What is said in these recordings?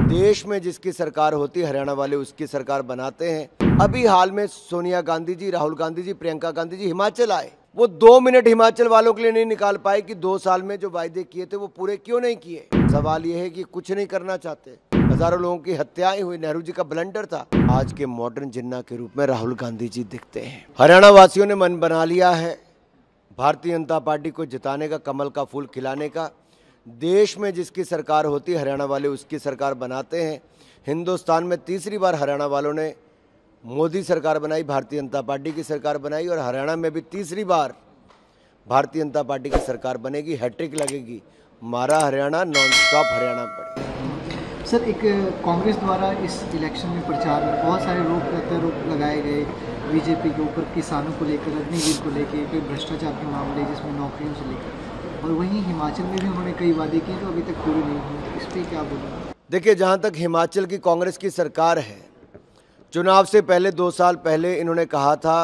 देश में जिसकी सरकार होती है हरियाणा वाले उसकी सरकार बनाते हैं। अभी हाल में सोनिया गांधी जी, राहुल गांधी जी, प्रियंका गांधी जी हिमाचल आए। वो 2 मिनट हिमाचल वालों के लिए नहीं निकाल पाए कि 2 साल में जो वायदे किए थे वो पूरे क्यों नहीं किए। सवाल ये है कि कुछ नहीं करना चाहते। हजारों लोगों की हत्याएं हुई, नेहरू जी का ब्लंडर था। आज के मॉडर्न जिन्ना के रूप में राहुल गांधी जी दिखते हैं। हरियाणा वासियों ने मन बना लिया है भारतीय जनता पार्टी को जिताने का, कमल का फूल खिलाने का। देश में जिसकी सरकार होती है हरियाणा वाले उसकी सरकार बनाते हैं। हिंदुस्तान में तीसरी बार हरियाणा वालों ने मोदी सरकार बनाई, भारतीय जनता पार्टी की सरकार बनाई, और हरियाणा में भी तीसरी बार भारतीय जनता पार्टी की सरकार बनेगी। हैट्रिक लगेगी। मारा हरियाणा, नॉन स्टॉप हरियाणा पड़ेगा। सर, एक कांग्रेस द्वारा इस इलेक्शन में प्रचार में बहुत सारे रोक लगाए गए बीजेपी के ऊपर, किसानों को लेकर, अग्निवीर को लेकर, कोई भ्रष्टाचार के मामले जिसमें नौकरियों से लेकर, और वहीं हिमाचल में भी उन्होंने कई वादे किए तो अभी तक पूरे नहीं हुए। इस पर क्या बोलूँ? देखिए, जहाँ तक हिमाचल की कांग्रेस की सरकार है, चुनाव से पहले 2 साल पहले इन्होंने कहा था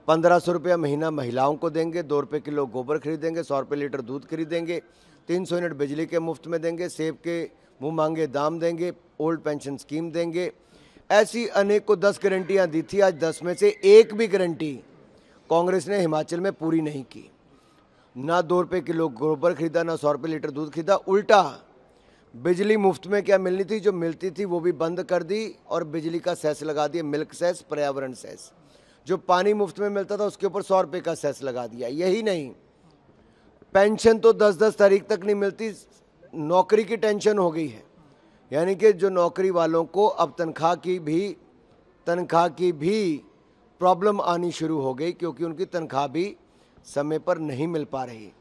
1500 रुपया महीना महिलाओं को देंगे, 2 रुपये किलो गोबर खरीदेंगे, 100 रुपये लीटर दूध खरीदेंगे, 300 यूनिट बिजली के मुफ्त में देंगे, सेब के मुँह मांगे दाम देंगे, ओल्ड पेंशन स्कीम देंगे। ऐसी अनेक को 10 गारंटियाँ दी थी। आज 10 में से एक भी गारंटी कांग्रेस ने हिमाचल में पूरी नहीं की। ना 2 रुपये किलो गोबर खरीदा, ना 100 रुपये लीटर दूध खरीदा। उल्टा बिजली मुफ्त में क्या मिलनी थी, जो मिलती थी वो भी बंद कर दी, और बिजली का सेस लगा दिया, मिल्क सेस, पर्यावरण सेस। जो पानी मुफ्त में मिलता था उसके ऊपर 100 रुपये का सेस लगा दिया। यही नहीं, पेंशन तो 10-10 तारीख तक नहीं मिलती, नौकरी की टेंशन हो गई है। यानी कि जो नौकरी वालों को अब तनख्वाह की भी प्रॉब्लम आनी शुरू हो गई, क्योंकि उनकी तनख्वाह भी समय पर नहीं मिल पा रही।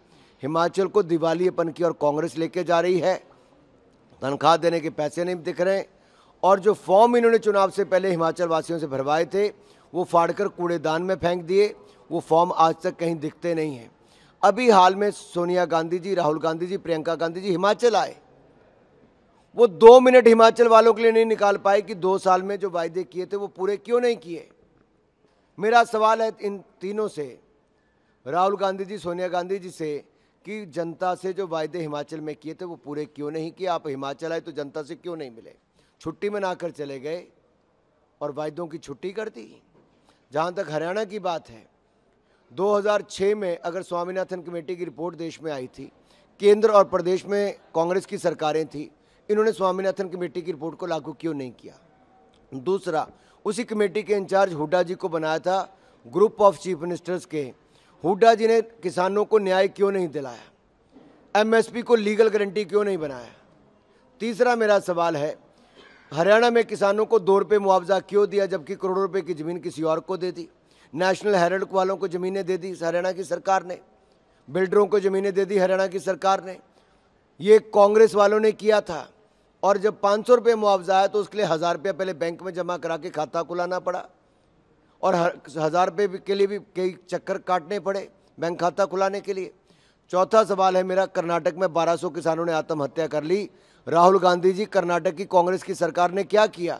हिमाचल को दिवालियेपन की और कांग्रेस लेके जा रही है। तनख्वाह देने के पैसे नहीं दिख रहे, और जो फॉर्म इन्होंने चुनाव से पहले हिमाचल वासियों से भरवाए थे वो फाड़कर कूड़ेदान में फेंक दिए। वो फॉर्म आज तक कहीं दिखते नहीं हैं। अभी हाल में सोनिया गांधी जी, राहुल गांधी जी, प्रियंका गांधी जी हिमाचल आए। वो 2 मिनट हिमाचल वालों के लिए नहीं निकाल पाए कि 2 साल में जो वायदे किए थे वो पूरे क्यों नहीं किए। मेरा सवाल है इन तीनों से, राहुल गांधी जी, सोनिया गांधी जी से, कि जनता से जो वायदे हिमाचल में किए थे वो पूरे क्यों नहीं किए। आप हिमाचल आए तो जनता से क्यों नहीं मिले, छुट्टी मनाकर चले गए और वायदों की छुट्टी कर दी। जहाँ तक हरियाणा की बात है, 2006 में अगर स्वामीनाथन कमेटी की रिपोर्ट देश में आई थी, केंद्र और प्रदेश में कांग्रेस की सरकारें थी, इन्होंने स्वामीनाथन कमेटी की रिपोर्ट को लागू क्यों नहीं किया। दूसरा, उसी कमेटी के इंचार्ज हुड्डा जी को बनाया था ग्रुप ऑफ चीफ मिनिस्टर्स के। हुड्डा जी ने किसानों को न्याय क्यों नहीं दिलाया, एमएसपी को लीगल गारंटी क्यों नहीं बनाया। तीसरा मेरा सवाल है, हरियाणा में किसानों को 2 रुपये मुआवजा क्यों दिया, जबकि करोड़ों रुपए की ज़मीन किसी और को दे दी। नेशनल हेराल्ड वालों को ज़मीनें दे दी हरियाणा की सरकार ने, बिल्डरों को ज़मीनें दे दी हरियाणा की सरकार ने। ये कांग्रेस वालों ने किया था। और जब 500 रुपये मुआवजा आया तो उसके लिए 1000 रुपये पहले बैंक में जमा करा के खाता खुलाना पड़ा, और 1000 रुपये के लिए भी कई चक्कर काटने पड़े बैंक खाता खुलाने के लिए। चौथा सवाल है मेरा, कर्नाटक में 1200 किसानों ने आत्महत्या कर ली। राहुल गांधी जी, कर्नाटक की कांग्रेस की सरकार ने क्या किया।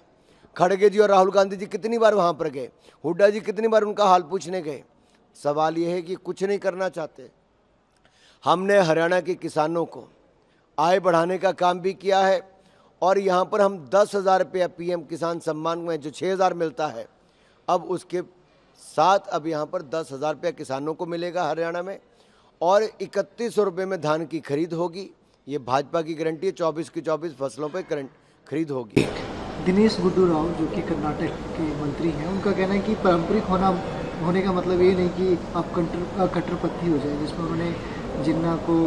खड़गे जी और राहुल गांधी जी कितनी बार वहाँ पर गए, हुड्डा जी कितनी बार उनका हाल पूछने गए। सवाल ये है कि कुछ नहीं करना चाहते। हमने हरियाणा के किसानों को आय बढ़ाने का काम भी किया है, और यहाँ पर हम 10,000 रुपया PM किसान सम्मान में जो 6,000 मिलता है, अब उसके साथ अब यहाँ पर 10,000 रुपया किसानों को मिलेगा हरियाणा में, और 3100 रुपये में धान की खरीद होगी। ये भाजपा की गारंटी है। 24 की 24 फसलों पर खरीद होगी। दिनेश गुड्डू राव जो कि कर्नाटक के मंत्री हैं, उनका कहना है कि पारंपरिक होने का मतलब ये नहीं कि आप कट्टरपंथी हो जाए, जिसमें उन्होंने जिन्ना को,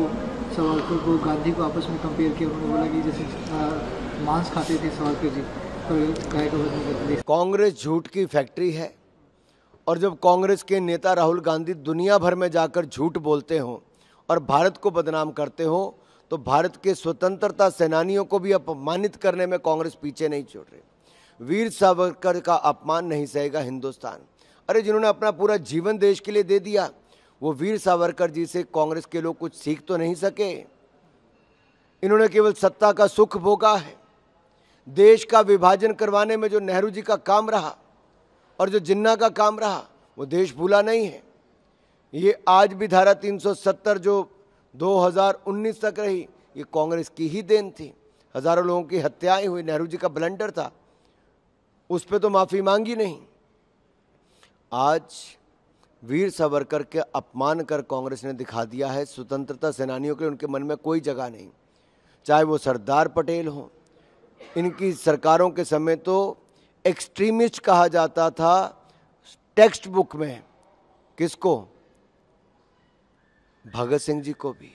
सावरकर को, गांधी को आपस में कंपेयर किया। उन्होंने बोला कि जैसे मांस खाते थे सावरकर जी, पर गाय का वजन करते थे। कांग्रेस झूठ की फैक्ट्री है, और जब कांग्रेस के नेता राहुल गांधी दुनिया भर में जाकर झूठ बोलते हों और भारत को बदनाम करते हों, तो भारत के स्वतंत्रता सेनानियों को भी अपमानित करने में कांग्रेस पीछे नहीं छोड़ रही। वीर सावरकर का अपमान नहीं सहेगा हिंदुस्तान। अरे, जिन्होंने अपना पूरा जीवन देश के लिए दे दिया, वो वीर सावरकर जी से कांग्रेस के लोग कुछ सीख तो नहीं सके। इन्होंने केवल सत्ता का सुख भोगा है। देश का विभाजन करवाने में जो नेहरू जी का काम रहा और जो जिन्ना का काम रहा, वो देश भूला नहीं है। ये आज भी धारा 370 जो 2019 तक रही, ये कांग्रेस की ही देन थी। हजारों लोगों की हत्याएं हुई, नेहरू जी का ब्लंडर था, उस पर तो माफ़ी मांगी नहीं। आज वीर सावरकर के अपमान कर कांग्रेस ने दिखा दिया है स्वतंत्रता सेनानियों के लिए उनके मन में कोई जगह नहीं, चाहे वो सरदार पटेल हो। इनकी सरकारों के समय तो एक्सट्रीमिस्ट कहा जाता था टेक्स्ट बुक में, किसको? भगत सिंह जी को भी।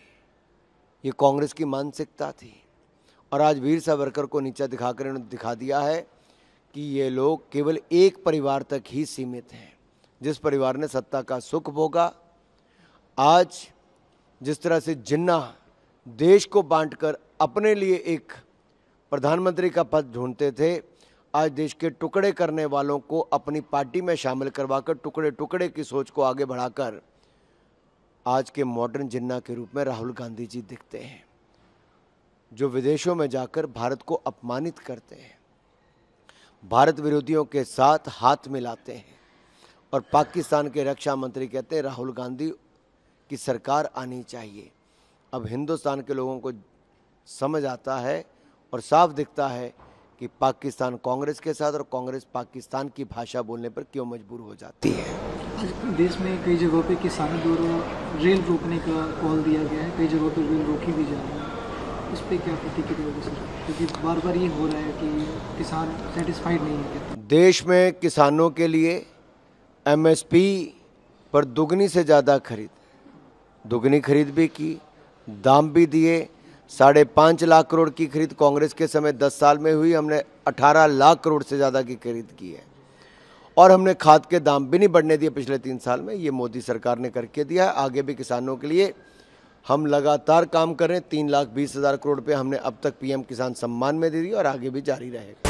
ये कांग्रेस की मानसिकता थी। और आज वीर सावरकर को नीचा दिखाकर इन्होंने दिखा दिया है कि ये लोग केवल एक परिवार तक ही सीमित हैं, जिस परिवार ने सत्ता का सुख भोगा। आज जिस तरह से जिन्ना देश को बांटकर अपने लिए एक प्रधानमंत्री का पद ढूंढते थे, आज देश के टुकड़े करने वालों को अपनी पार्टी में शामिल करवाकर टुकड़े टुकड़े की सोच को आगे बढ़ाकर आज के मॉडर्न जिन्ना के रूप में राहुल गांधी जी दिखते हैं, जो विदेशों में जाकर भारत को अपमानित करते हैं, भारत विरोधियों के साथ हाथ मिलाते हैं। और पाकिस्तान के रक्षा मंत्री कहते हैं राहुल गांधी की सरकार आनी चाहिए। अब हिंदुस्तान के लोगों को समझ आता है और साफ दिखता है कि पाकिस्तान कांग्रेस के साथ और कांग्रेस पाकिस्तान की भाषा बोलने पर क्यों मजबूर हो जाती है। आज देश में कई जगहों पे किसानों द्वारा रेल रोकने का कॉल दिया गया है, कई जगहों पर रेल रोकी भी जा रही है, इस पर क्या प्रतिक्रिया होगी सर? क्योंकि बार बार ये हो रहा है कि किसान सेटिस्फाइड नहीं है। देश में किसानों के लिए MSP पर दुगनी से ज़्यादा दुगनी खरीद भी की, दाम भी दिए। 5.5 लाख करोड़ की खरीद कांग्रेस के समय 10 साल में हुई, हमने 18 लाख करोड़ से ज़्यादा की खरीद की है। और हमने खाद के दाम भी नहीं बढ़ने दिए पिछले 3 साल में, ये मोदी सरकार ने करके दिया है। आगे भी किसानों के लिए हम लगातार काम कर रहे हैं। 3,20,000 करोड़ रुपये हमने अब तक PM किसान सम्मान में दे दिए और आगे भी जारी रहेगा।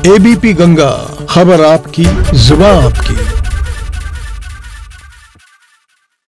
ABP गंगा, खबर आपकी, जुबान आपकी।